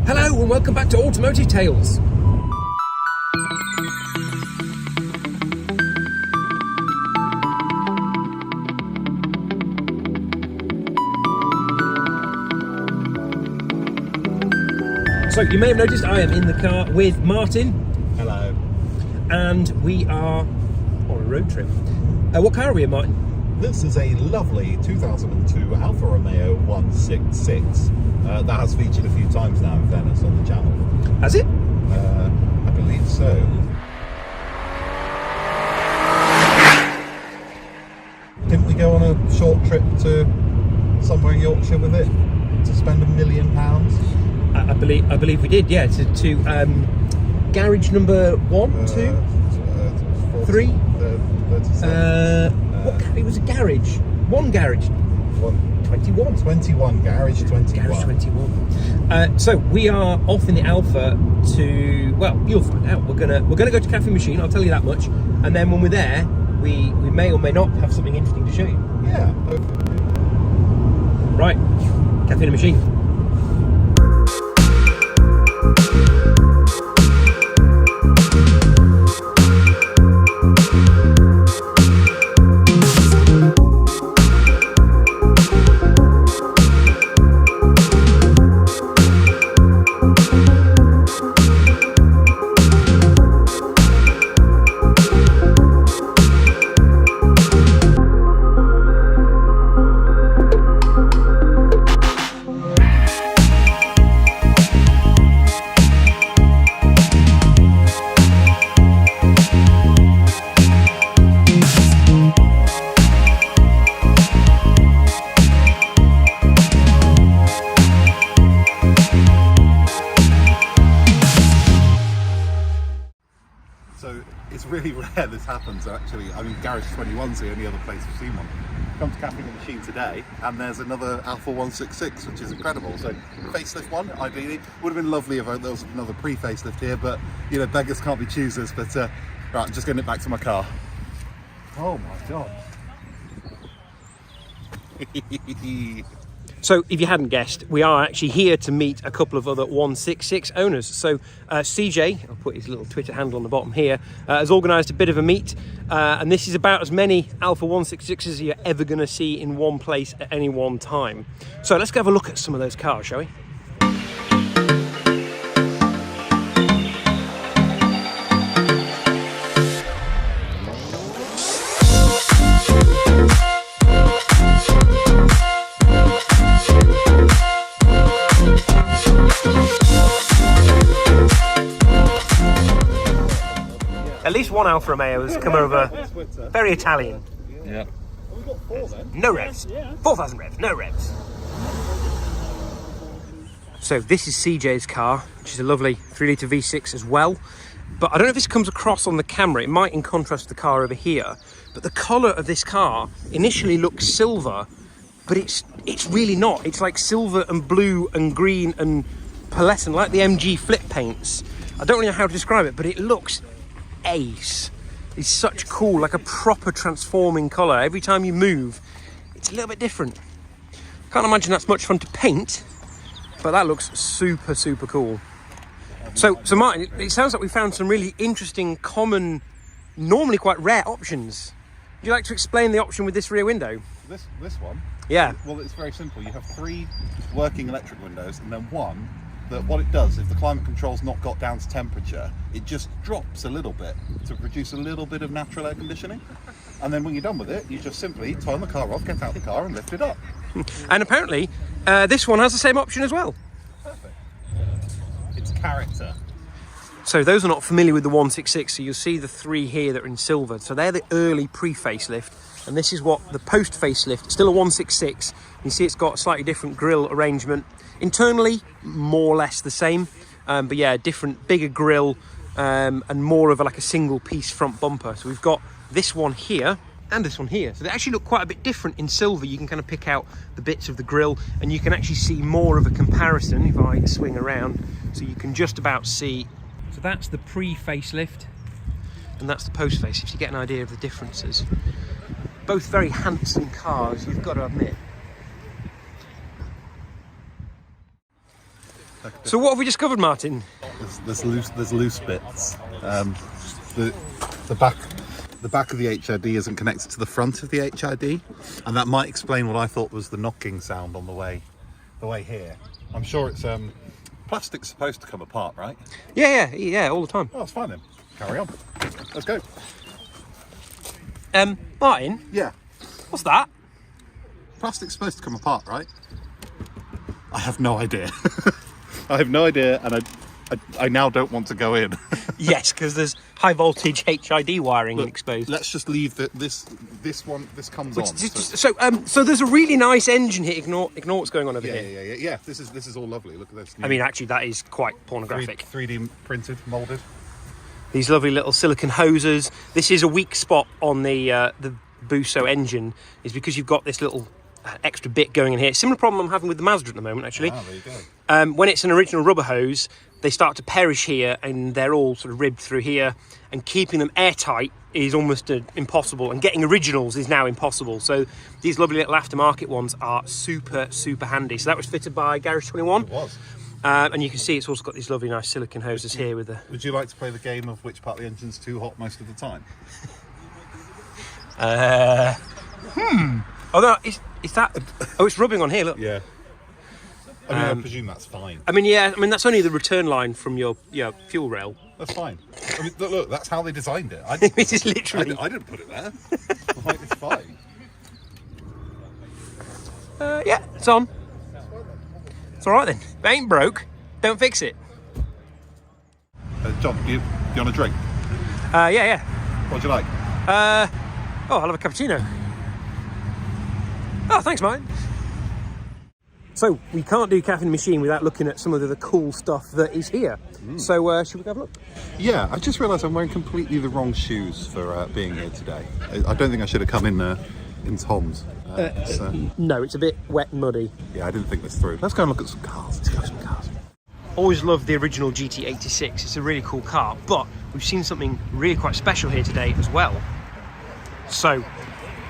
Hello and welcome back to Automotive Tales. So you may have noticed I am in the car with Martin. Hello. And we are on a road trip. What car are we in, Martin? This is a lovely 2002 Alfa Romeo 166. That has featured a few times now, in fairness, on the channel. Has it? I believe so. Didn't we go on a short trip to somewhere in Yorkshire with it to spend £1 million? I believe we did. Yeah, to garage number 1, 2, 3. 37. It was a garage. One garage. 21. 21. Garage 21. Garage 21. So we are off in the Alfa to, well, you'll find out. We're gonna go to Caffeine Machine. I'll tell you that much. And then when we're there, we may or may not have something interesting to show you. Yeah. Right, Caffeine Machine. Really rare this happens, actually. I mean, Garage 21's the only other place I've seen one. Come to Caffeine Machine today, and there's another Alfa 166, which is incredible. So, facelift one, ideally. Would have been lovely if there was another pre-facelift here, but, you know, beggars can't be choosers. But, right, I'm just getting it back to my car. Oh my God. So, if you hadn't guessed, we are actually here to meet a couple of other 166 owners. So, CJ, I'll put his little Twitter handle on the bottom here, has organised a bit of a meet. And this is about as many Alfa 166s as you're ever going to see in one place at any one time. So, let's go have a look at some of those cars, shall we? At least one Alfa Romeo has come over. Very Italian. Yeah. We've got 4 then. No revs. 4,000 revs. No revs. So this is CJ's car, which is a lovely 3-litre V6 as well. But I don't know if this comes across on the camera. It might in contrast to the car over here. But the colour of this car initially looks silver, but it's really not. It's like silver and blue and green and pearlescent, like the MG flip paints. I don't really know how to describe it, but it looks ace. It's such cool, like a proper transforming colour. Every time you move, it's a little bit different. Can't imagine that's much fun to paint, but that looks super, super cool. So Martin, it sounds like we found some really interesting, common, normally quite rare options. Would you like to explain the option with this rear window? This one? Yeah. Well, it's very simple. You have 3 working electric windows, and then one that what it does, if the climate control's not got down to temperature, it just drops a little bit to produce a little bit of natural air conditioning. And then when you're done with it, you just simply turn the car off, get out of the car and lift it up. And apparently, this one has the same option as well. Perfect. It's character. So those are not familiar with the 166, so you'll see the 3 here that are in silver. So they're the early pre-facelift, and this is what the post-facelift, still a 166. You see it's got a slightly different grille arrangement. Internally, more or less the same, but yeah, different, bigger grille, and more of like a single piece front bumper. So we've got this one here and this one here. So they actually look quite a bit different in silver. You can kind of pick out the bits of the grille, and you can actually see more of a comparison if I swing around. So you can just about see. So that's the pre-facelift, and that's the post-facelift. You get an idea of the differences. Both very handsome cars, you've got to admit. So what have we discovered, Martin? There's loose bits. The back of the HID isn't connected to the front of the HID, and that might explain what I thought was the knocking sound on the way here. I'm sure it's plastic's supposed to come apart, right? Yeah, all the time. Oh, it's fine then. Carry on. Let's go. Martin? Yeah. What's that? Plastic's supposed to come apart, right? I have no idea. I have no idea, and I now don't want to go in. Yes, because there's high voltage HID wiring exposed. Let's just leave this comes on. So there's a really nice engine here. Ignore what's going on over here. Yeah. This is all lovely. Look at this. I mean, actually, that is quite pornographic. 3D printed, molded. These lovely little silicon hoses. This is a weak spot on the Busso engine, is because you've got this little extra bit going in here. Similar problem I'm having with the Mazda at the moment, actually. Ah, there you go. When it's an original rubber hose, they start to perish here, and they're all sort of ribbed through here, and keeping them airtight is almost impossible, and getting originals is now impossible. So these lovely little aftermarket ones are super handy. So that was fitted by Garage 21. It was. And you can see it's also got these lovely nice silicon hoses here with the... Would you like to play the game of which part of the engine's too hot most of the time? Oh no, is that... Oh, it's rubbing on here, look. Yeah. I mean, I presume that's fine. I mean, that's only the return line from your fuel rail. That's fine. I mean, look, that's how they designed it. It is literally... I didn't put it there. Like, it's fine. Yeah, it's on. It's all right then. If it ain't broke, don't fix it. John, do you want a drink? Yeah. What do you like? I'll have a cappuccino. Oh, thanks, mate. So, we can't do Caffeine Machine without looking at some of the cool stuff that is here. So, should we go have a look? Yeah, I just realised I'm wearing completely the wrong shoes for being here today. I don't think I should have come in Tom's. No, it's a bit wet and muddy. Yeah, I didn't think this through. Let's go and look at some cars. Let's go at some cars. Always loved the original GT86. It's a really cool car, but we've seen something really quite special here today as well. So,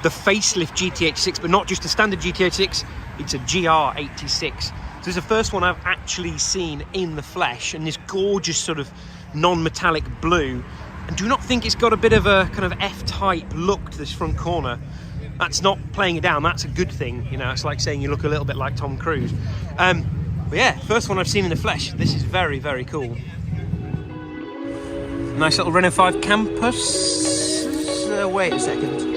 the facelift GT86, but not just a standard GT86, it's a GR86. So this is the first one I've actually seen in the flesh, and this gorgeous sort of non-metallic blue. And do not think it's got a bit of a kind of F-type look to this front corner. That's not playing it down, that's a good thing. You know, it's like saying you look a little bit like Tom Cruise. But yeah, first one I've seen in the flesh. This is very cool. Nice little Renault 5 Campus. Wait a second.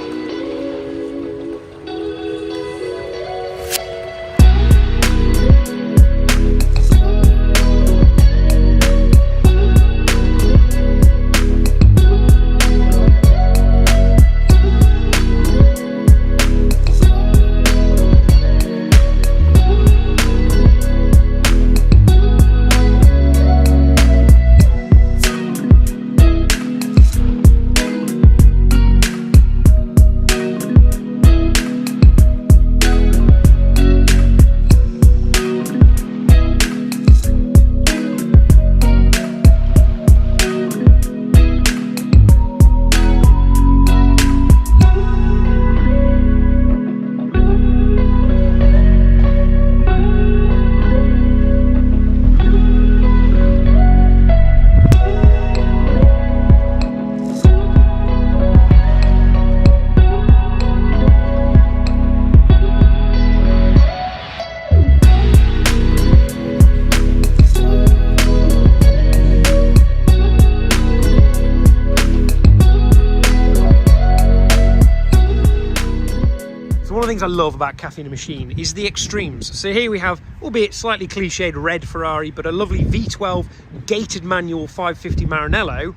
Things I love about Caffeine Machine is the extremes. So here we have, albeit slightly cliched red Ferrari, but a lovely V12 gated manual 550 Maranello.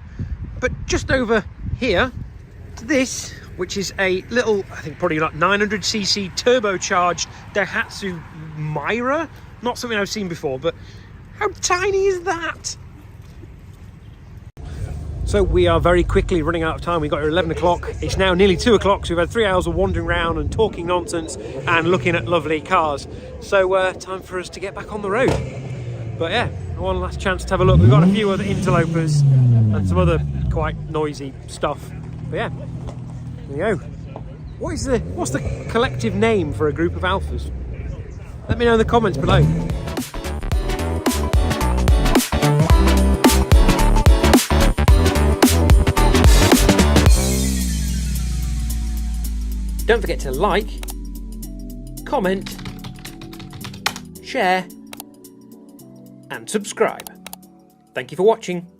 But just over here to this, which is a little, I think probably like 900cc turbocharged Daihatsu Myra. Not something I've seen before, but how tiny is that? So we are very quickly running out of time. We got here at 11 o'clock. It's now nearly 2 o'clock, so we've had 3 hours of wandering around and talking nonsense and looking at lovely cars. So time for us to get back on the road. But yeah, one last chance to have a look. We've got a few other interlopers and some other quite noisy stuff. But yeah, there you go. What's the collective name for a group of Alfas? Let me know in the comments below. Don't forget to like, comment, share and subscribe. Thank you for watching.